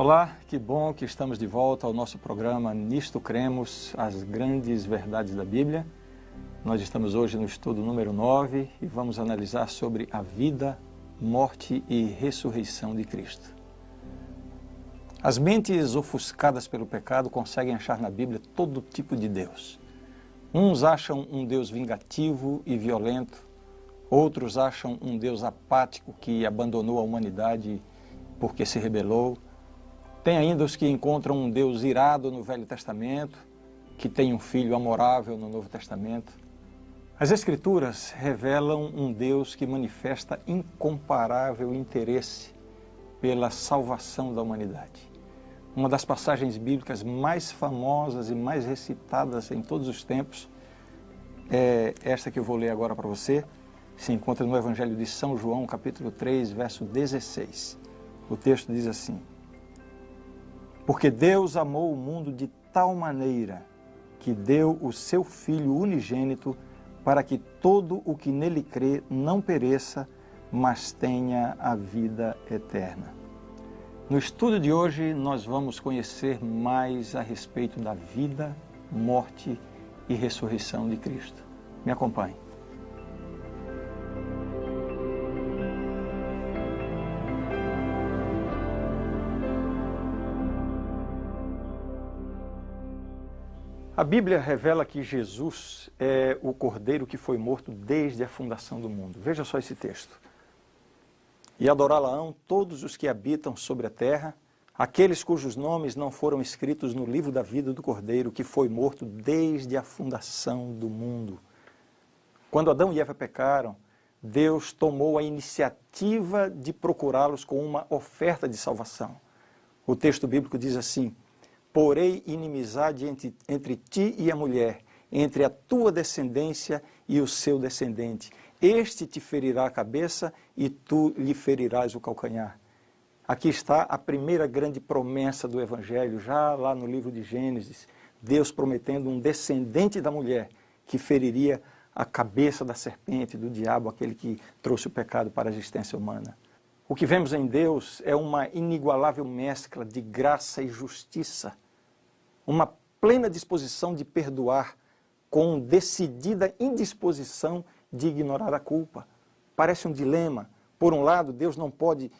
Olá, que bom que estamos de volta ao nosso programa Nisto Cremos, as grandes verdades da Bíblia. Nós estamos hoje no estudo número 9 e vamos analisar sobre a vida, morte e ressurreição de Cristo. As mentes ofuscadas pelo pecado conseguem achar na Bíblia todo tipo de Deus. Uns acham um Deus vingativo e violento, outros acham um Deus apático que abandonou a humanidade porque se rebelou. Tem ainda os que encontram um Deus irado no Velho Testamento, que tem um filho amorável no Novo Testamento. As Escrituras revelam um Deus que manifesta incomparável interesse pela salvação da humanidade. Uma das passagens bíblicas mais famosas e mais recitadas em todos os tempos é esta que eu vou ler agora para você. Se encontra no Evangelho de São João, capítulo 3, verso 16. O texto diz assim: Porque Deus amou o mundo de tal maneira que deu o seu Filho unigênito para que todo o que nele crê não pereça, mas tenha a vida eterna. No estudo de hoje, nós vamos conhecer mais a respeito da vida, morte e ressurreição de Cristo. Me acompanhe. A Bíblia revela que Jesus é o Cordeiro que foi morto desde a fundação do mundo. Veja só esse texto. E adorá-la-ão todos os que habitam sobre a terra, aqueles cujos nomes não foram escritos no livro da vida do Cordeiro, que foi morto desde a fundação do mundo. Quando Adão e Eva pecaram, Deus tomou a iniciativa de procurá-los com uma oferta de salvação. O texto bíblico diz assim: Porei inimizade entre ti e a mulher, entre a tua descendência e o seu descendente. Este te ferirá a cabeça e tu lhe ferirás o calcanhar. Aqui está a primeira grande promessa do Evangelho, já lá no livro de Gênesis. Deus prometendo um descendente da mulher que feriria a cabeça da serpente, do diabo, aquele que trouxe o pecado para a existência humana. O que vemos em Deus é uma inigualável mescla de graça e justiça, uma plena disposição de perdoar, com decidida indisposição de ignorar a culpa. Parece um dilema. Por um lado, Deus não pode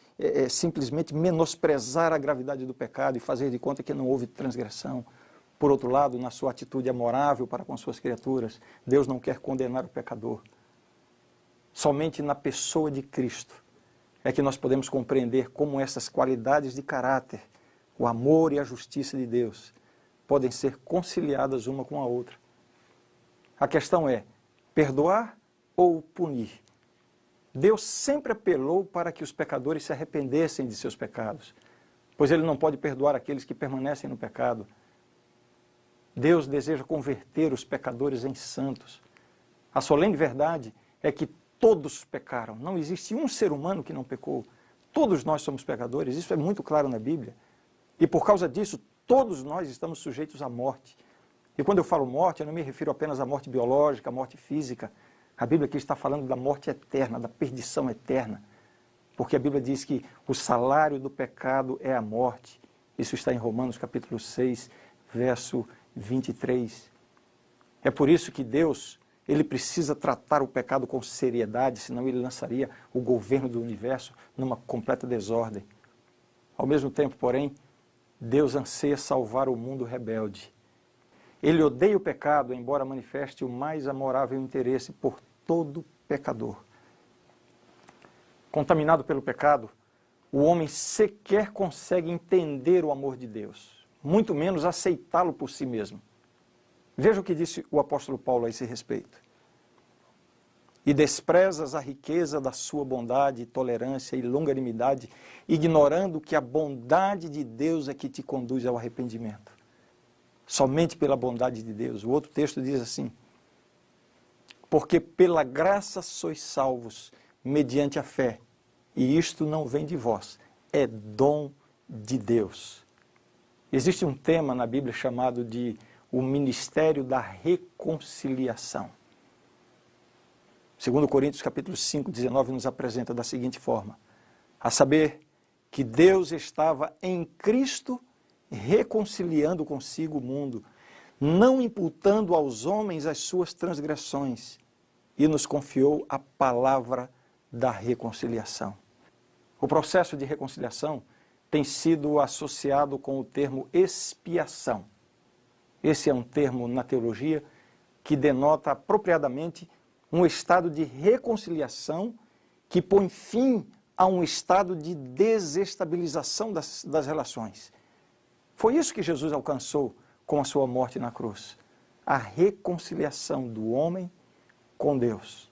simplesmente menosprezar a gravidade do pecado e fazer de conta que não houve transgressão. Por outro lado, na sua atitude amorável para com suas criaturas, Deus não quer condenar o pecador. Somente na pessoa de Cristo é que nós podemos compreender como essas qualidades de caráter, o amor e a justiça de Deus, podem ser conciliadas uma com a outra. A questão é perdoar ou punir? Deus sempre apelou para que os pecadores se arrependessem de seus pecados, pois Ele não pode perdoar aqueles que permanecem no pecado. Deus deseja converter os pecadores em santos. A solene verdade é que todos pecaram. Não existe um ser humano que não pecou. Todos nós somos pecadores. Isso é muito claro na Bíblia. E por causa disso, todos nós estamos sujeitos à morte. E quando eu falo morte, eu não me refiro apenas à morte biológica, à morte física. A Bíblia aqui está falando da morte eterna, da perdição eterna. Porque a Bíblia diz que o salário do pecado é a morte. Isso está em Romanos capítulo 6, verso 23. É por isso que Deus, Ele precisa tratar o pecado com seriedade, senão Ele lançaria o governo do universo numa completa desordem. Ao mesmo tempo, porém, Deus anseia salvar o mundo rebelde. Ele odeia o pecado, embora manifeste o mais amorável interesse por todo pecador. Contaminado pelo pecado, o homem sequer consegue entender o amor de Deus, muito menos aceitá-lo por si mesmo. Veja o que disse o apóstolo Paulo a esse respeito. E desprezas a riqueza da sua bondade, tolerância e longanimidade, ignorando que a bondade de Deus é que te conduz ao arrependimento. Somente pela bondade de Deus. O outro texto diz assim: Porque pela graça sois salvos, mediante a fé, e isto não vem de vós, é dom de Deus. Existe um tema na Bíblia chamado de o ministério da reconciliação. 2 Coríntios capítulo 5, 19 nos apresenta da seguinte forma: a saber, que Deus estava em Cristo reconciliando consigo o mundo, não imputando aos homens as suas transgressões, e nos confiou a palavra da reconciliação. O processo de reconciliação tem sido associado com o termo expiação. Esse é um termo na teologia que denota apropriadamente um estado de reconciliação que põe fim a um estado de desestabilização das relações. Foi isso que Jesus alcançou com a sua morte na cruz. A reconciliação do homem com Deus.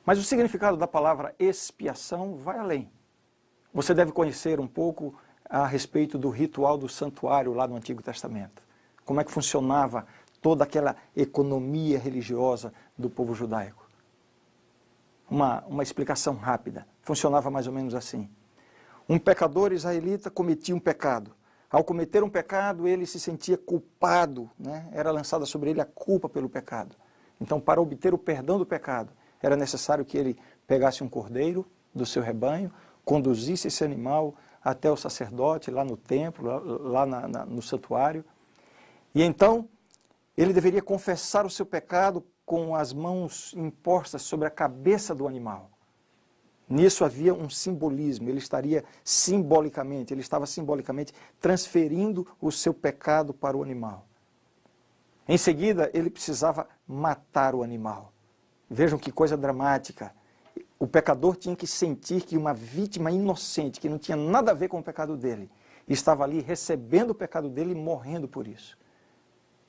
Mas o significado da palavra expiação vai além. Você deve conhecer um pouco a respeito do ritual do santuário lá no Antigo Testamento. Como é que funcionava toda aquela economia religiosa do povo judaico. Uma explicação rápida. Funcionava mais ou menos assim. Um pecador israelita cometia um pecado. Ao cometer um pecado, ele se sentia culpado, né? Era lançada sobre ele a culpa pelo pecado. Então, para obter o perdão do pecado, era necessário que ele pegasse um cordeiro do seu rebanho, conduzisse esse animal até o sacerdote, lá no templo, lá no santuário. E então, ele deveria confessar o seu pecado com as mãos impostas sobre a cabeça do animal. Nisso havia um simbolismo, ele estava simbolicamente transferindo o seu pecado para o animal. Em seguida, ele precisava matar o animal. Vejam que coisa dramática. O pecador tinha que sentir que uma vítima inocente, que não tinha nada a ver com o pecado dele, estava ali recebendo o pecado dele e morrendo por isso.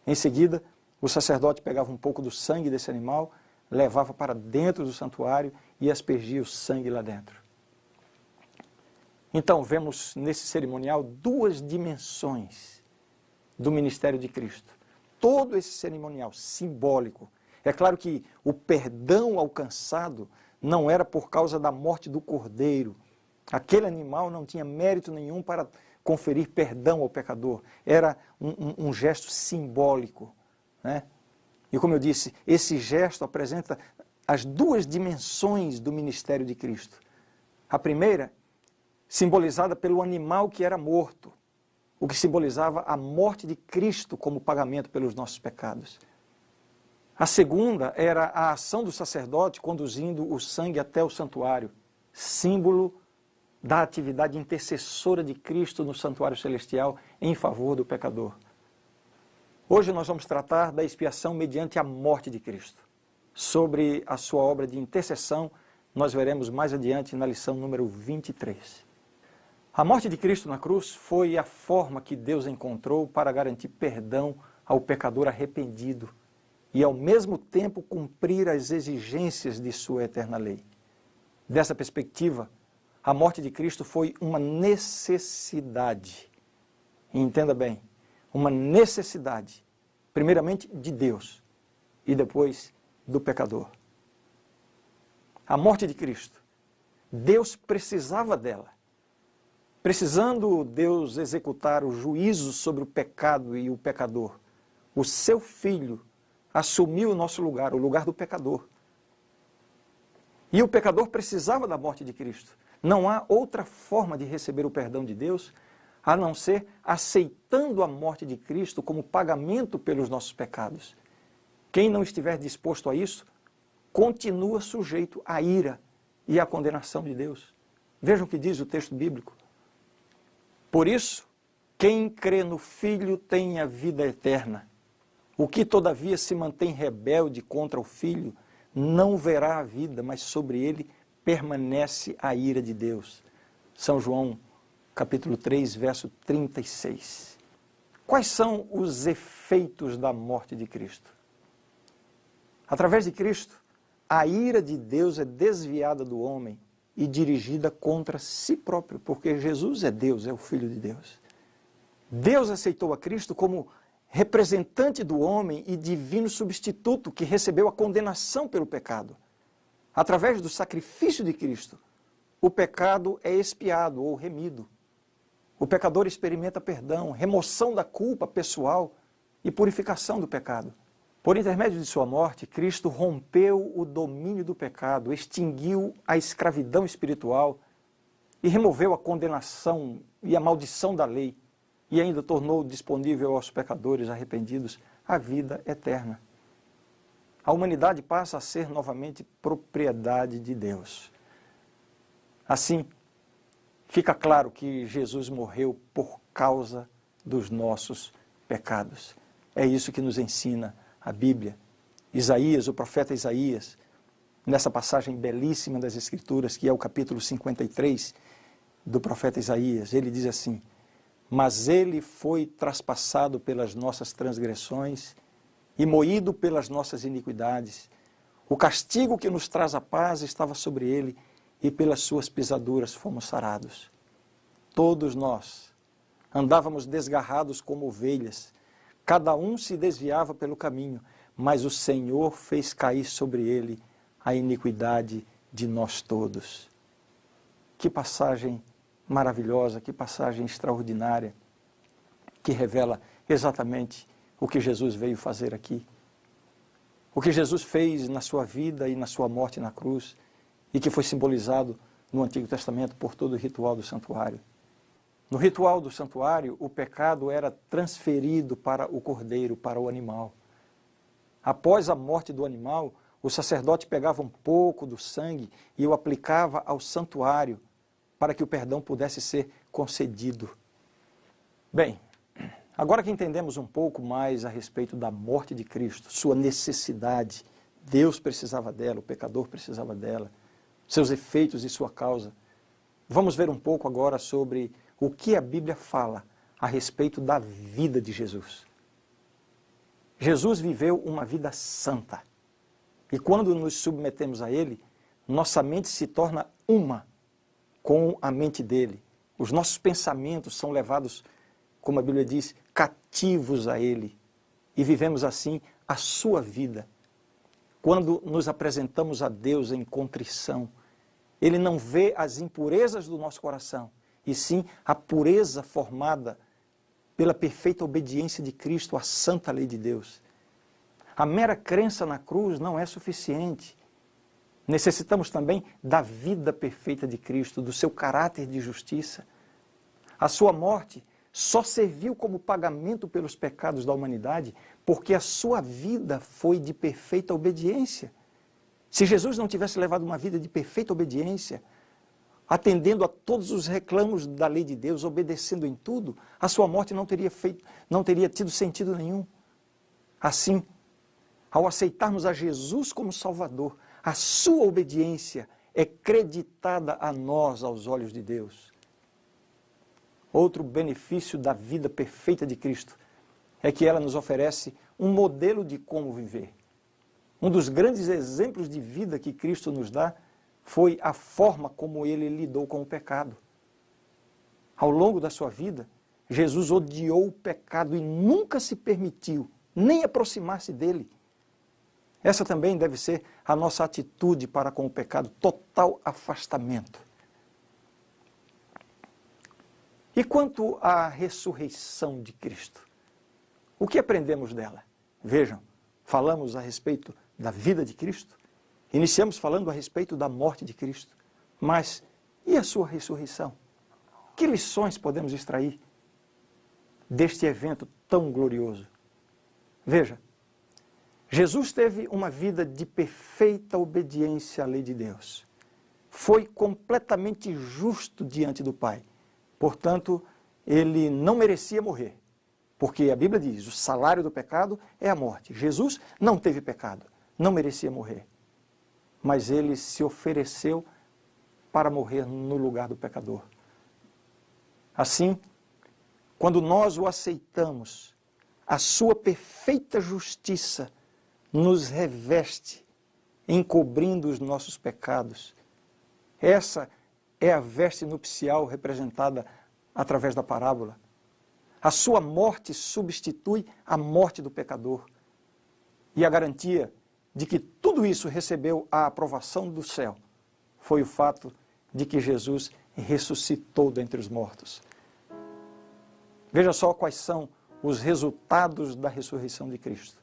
Em seguida, o sacerdote pegava um pouco do sangue desse animal, levava para dentro do santuário e aspergia o sangue lá dentro. Então, vemos nesse cerimonial duas dimensões do ministério de Cristo. Todo esse cerimonial simbólico. É claro que o perdão alcançado não era por causa da morte do cordeiro. Aquele animal não tinha mérito nenhum para conferir perdão ao pecador. Era um gesto simbólico, né? E como eu disse, esse gesto apresenta as duas dimensões do ministério de Cristo. A primeira, simbolizada pelo animal que era morto, o que simbolizava a morte de Cristo como pagamento pelos nossos pecados. A segunda era a ação do sacerdote conduzindo o sangue até o santuário, símbolo da atividade intercessora de Cristo no santuário celestial em favor do pecador. Hoje nós vamos tratar da expiação mediante a morte de Cristo. Sobre a sua obra de intercessão, nós veremos mais adiante na lição número 23. A morte de Cristo na cruz foi a forma que Deus encontrou para garantir perdão ao pecador arrependido e, ao mesmo tempo, cumprir as exigências de sua eterna lei. Dessa perspectiva, a morte de Cristo foi uma necessidade. E entenda bem, uma necessidade, primeiramente de Deus e depois do pecador. A morte de Cristo, Deus precisava dela. Precisando Deus executar o juízo sobre o pecado e o pecador, o seu Filho assumiu o nosso lugar, o lugar do pecador. E o pecador precisava da morte de Cristo. Não há outra forma de receber o perdão de Deus a não ser aceitando a morte de Cristo como pagamento pelos nossos pecados. Quem não estiver disposto a isso, continua sujeito à ira e à condenação de Deus. Vejam o que diz o texto bíblico. Por isso, quem crê no Filho tem a vida eterna. O que todavia se mantém rebelde contra o Filho, não verá a vida, mas sobre ele permanece a ira de Deus. São João, capítulo 3, verso 36. Quais são os efeitos da morte de Cristo? Através de Cristo, a ira de Deus é desviada do homem e dirigida contra si próprio, porque Jesus é Deus, é o Filho de Deus. Deus aceitou a Cristo como representante do homem e divino substituto que recebeu a condenação pelo pecado. Através do sacrifício de Cristo, o pecado é expiado ou remido. O pecador experimenta perdão, remoção da culpa pessoal e purificação do pecado. Por intermédio de sua morte, Cristo rompeu o domínio do pecado, extinguiu a escravidão espiritual e removeu a condenação e a maldição da lei, e ainda tornou disponível aos pecadores arrependidos a vida eterna. A humanidade passa a ser novamente propriedade de Deus. Assim, fica claro que Jesus morreu por causa dos nossos pecados. É isso que nos ensina a Bíblia. Isaías, o profeta Isaías, nessa passagem belíssima das Escrituras, que é o capítulo 53 do profeta Isaías, ele diz assim: mas ele foi traspassado pelas nossas transgressões e moído pelas nossas iniquidades. O castigo que nos traz a paz estava sobre ele, e pelas suas pisaduras fomos sarados. Todos nós andávamos desgarrados como ovelhas, cada um se desviava pelo caminho, mas o Senhor fez cair sobre ele a iniquidade de nós todos. Que passagem maravilhosa, que passagem extraordinária, que revela exatamente o que Jesus veio fazer aqui. O que Jesus fez na sua vida e na sua morte na cruz, e que foi simbolizado no Antigo Testamento por todo o ritual do santuário. No ritual do santuário, o pecado era transferido para o cordeiro, para o animal. Após a morte do animal, o sacerdote pegava um pouco do sangue e o aplicava ao santuário para que o perdão pudesse ser concedido. Bem, agora que entendemos um pouco mais a respeito da morte de Cristo, sua necessidade, Deus precisava dela, o pecador precisava dela, seus efeitos e sua causa, vamos ver um pouco agora sobre o que a Bíblia fala a respeito da vida de Jesus. Jesus viveu uma vida santa. E quando nos submetemos a Ele, nossa mente se torna uma com a mente dele. Os nossos pensamentos são levados, como a Bíblia diz, cativos a Ele. E vivemos assim a sua vida. Quando nos apresentamos a Deus em contrição, Ele não vê as impurezas do nosso coração, e sim a pureza formada pela perfeita obediência de Cristo à santa lei de Deus. A mera crença na cruz não é suficiente. Necessitamos também da vida perfeita de Cristo, do seu caráter de justiça. A sua morte só serviu como pagamento pelos pecados da humanidade porque a sua vida foi de perfeita obediência. Se Jesus não tivesse levado uma vida de perfeita obediência, atendendo a todos os reclamos da lei de Deus, obedecendo em tudo, a sua morte não teria tido sentido nenhum. Assim, ao aceitarmos a Jesus como Salvador, a sua obediência é creditada a nós aos olhos de Deus. Outro benefício da vida perfeita de Cristo é que ela nos oferece um modelo de como viver. Um dos grandes exemplos de vida que Cristo nos dá foi a forma como Ele lidou com o pecado. Ao longo da sua vida, Jesus odiou o pecado e nunca se permitiu nem aproximar-se dele. Essa também deve ser a nossa atitude para com o pecado, total afastamento. E quanto à ressurreição de Cristo? O que aprendemos dela? Vejam, falamos a respeito da vida de Cristo, iniciamos falando a respeito da morte de Cristo, mas e a sua ressurreição? Que lições podemos extrair deste evento tão glorioso? Veja, Jesus teve uma vida de perfeita obediência à lei de Deus. Foi completamente justo diante do Pai. Portanto, ele não merecia morrer. Porque a Bíblia diz, o salário do pecado é a morte. Jesus não teve pecado, não merecia morrer. Mas ele se ofereceu para morrer no lugar do pecador. Assim, quando nós o aceitamos, a sua perfeita justiça nos reveste, encobrindo os nossos pecados. Essa é a veste nupcial representada através da parábola. A sua morte substitui a morte do pecador. E a garantia de que tudo isso recebeu a aprovação do céu foi o fato de que Jesus ressuscitou dentre os mortos. Veja só quais são os resultados da ressurreição de Cristo.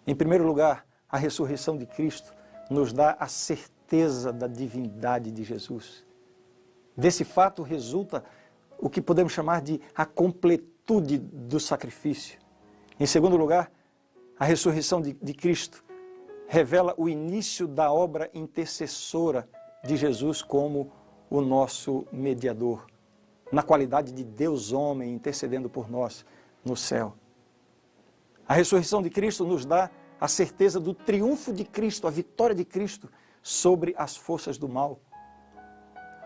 Em primeiro lugar, a ressurreição de Cristo nos dá a certeza da divindade de Jesus. Desse fato resulta o que podemos chamar de a completude do sacrifício. Em segundo lugar, a ressurreição de Cristo revela o início da obra intercessora de Jesus como o nosso mediador, na qualidade de Deus homem intercedendo por nós no céu. A ressurreição de Cristo nos dá a certeza do triunfo de Cristo, a vitória de Cristo sobre as forças do mal.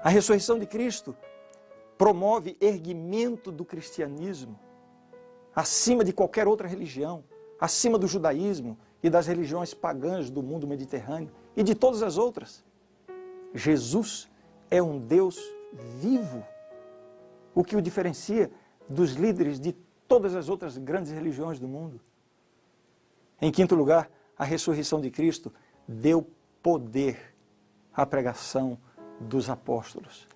A ressurreição de Cristo promove erguimento do cristianismo acima de qualquer outra religião, acima do judaísmo e das religiões pagãs do mundo mediterrâneo e de todas as outras. Jesus é um Deus vivo, o que o diferencia dos líderes de todas as outras grandes religiões do mundo. Em quinto lugar, a ressurreição de Cristo deu poder à pregação dos apóstolos.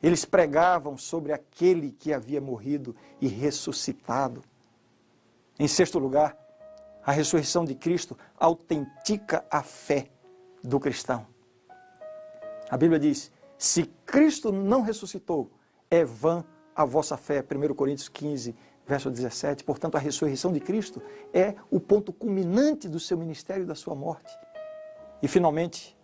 Eles pregavam sobre aquele que havia morrido e ressuscitado. Em sexto lugar, a ressurreição de Cristo autentica a fé do cristão. A Bíblia diz, se Cristo não ressuscitou, é vã a vossa fé. 1 Coríntios 15, verso 17. Portanto, a ressurreição de Cristo é o ponto culminante do seu ministério e da sua morte. E, finalmente,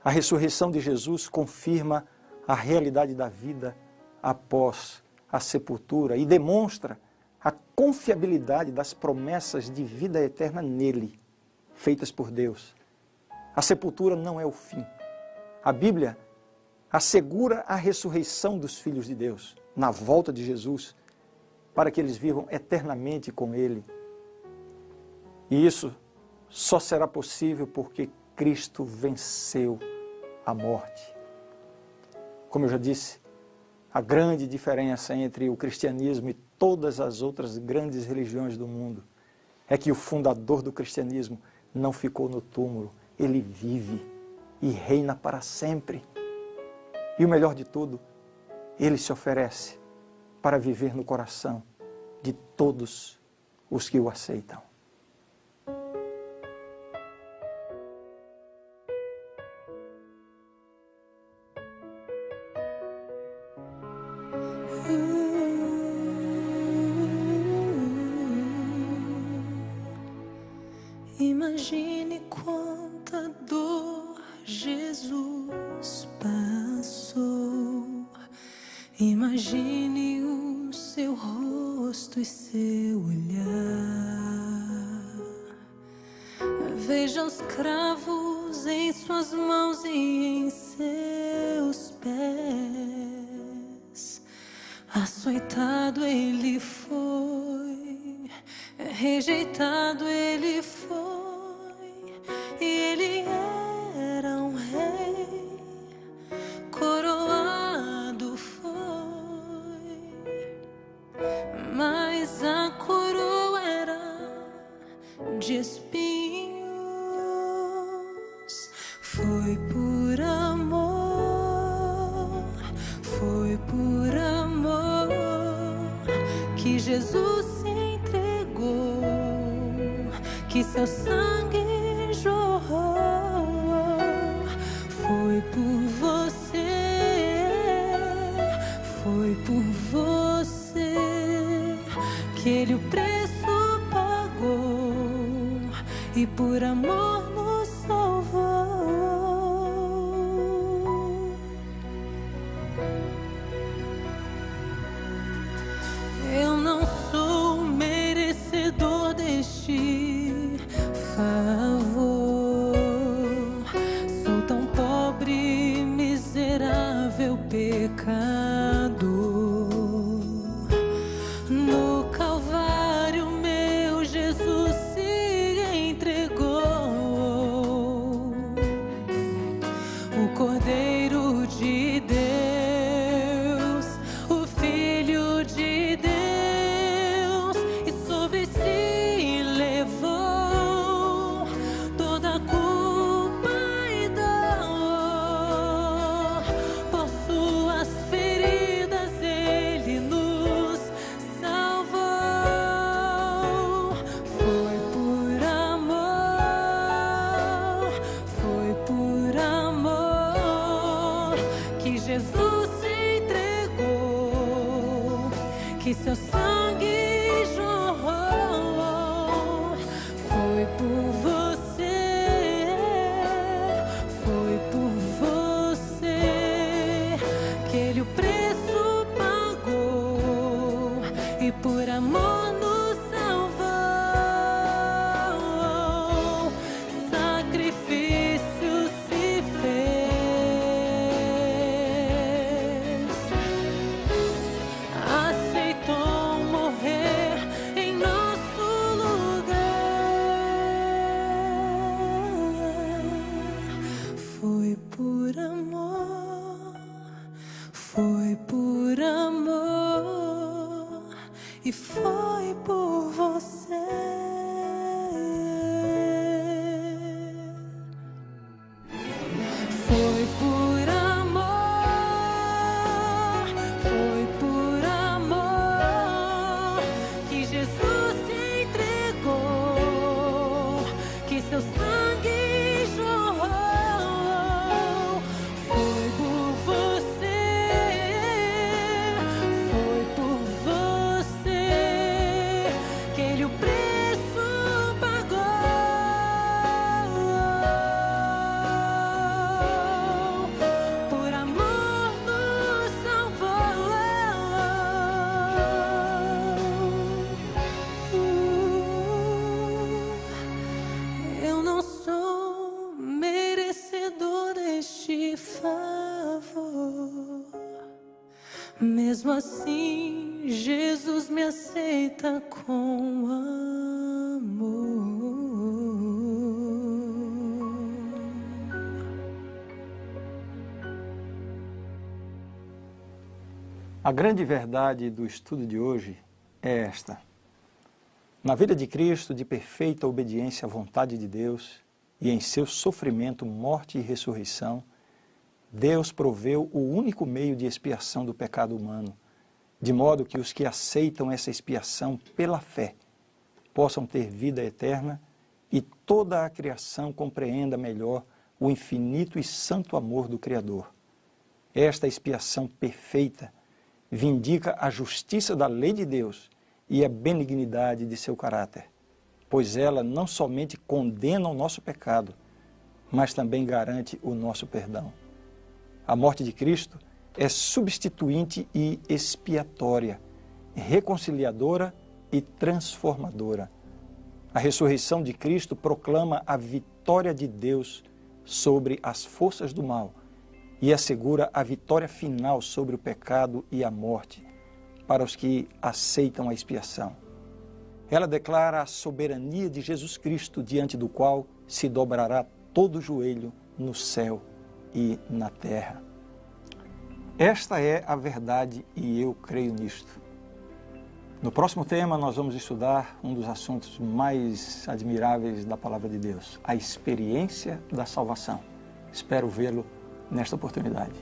a ressurreição de Jesus confirma a realidade da vida após a sepultura e demonstra a confiabilidade das promessas de vida eterna nele, feitas por Deus. A sepultura não é o fim. A Bíblia assegura a ressurreição dos filhos de Deus na volta de Jesus, para que eles vivam eternamente com Ele. E isso só será possível porque Cristo venceu a morte. Como eu já disse, a grande diferença entre o cristianismo e todas as outras grandes religiões do mundo é que o fundador do cristianismo não ficou no túmulo, ele vive e reina para sempre. E o melhor de tudo, ele se oferece para viver no coração de todos os que o aceitam. Imagine quanta dor Jesus passou. Imagine o seu rosto e seu olhar. Veja os cravos em suas mãos e em seus pés. Açoitado ele foi, rejeitado ele foi, e ele era um rei, coroado foi, mas a coroa era de espinhos. Foi por amor, foi por amor que Jesus se entregou, que seu sangue jorrou. Foi por você, foi por você que ele o preço pagou e por amor nos salvou. Eu não sou merecedor deste favor, sou tão pobre, miserável pecador. No Calvário meu Jesus se entregou, o Cordeiro de Deus, o Filho de Deus, e sobre si levou toda a culpa e dor. Por suas feridas ele nos salvou. Foi por amor, foi por amor que Jesus se que seu sangue jorrou. Foi por você, foi por você que ele o preço pagou e por amor nos salvou. Sacrifício se fez, aceitou morrer em nosso lugar. Foi por amor, foi por amor e foi por você. Foi por amor, foi por amor que Jesus se entregou, que seu sangue jorrou. Foi por você, foi por você que ele o preço pagou. Por amor nos salvou. Eu não sou merecedor deste favor. Mesmo assim, Jesus me aceita com amor. A grande verdade do estudo de hoje é esta. Na vida de Cristo, de perfeita obediência à vontade de Deus, e em seu sofrimento, morte e ressurreição, Deus proveu o único meio de expiação do pecado humano, de modo que os que aceitam essa expiação pela fé possam ter vida eterna e toda a criação compreenda melhor o infinito e santo amor do Criador. Esta expiação perfeita vindica a justiça da lei de Deus e a benignidade de seu caráter, pois ela não somente condena o nosso pecado, mas também garante o nosso perdão. A morte de Cristo é substituinte e expiatória, reconciliadora e transformadora. A ressurreição de Cristo proclama a vitória de Deus sobre as forças do mal e assegura a vitória final sobre o pecado e a morte para os que aceitam a expiação. Ela declara a soberania de Jesus Cristo, diante do qual se dobrará todo joelho no céu e na terra. Esta é a verdade e eu creio nisto. No próximo tema nós vamos estudar um dos assuntos mais admiráveis da Palavra de Deus, a experiência da salvação. Espero vê-lo nesta oportunidade.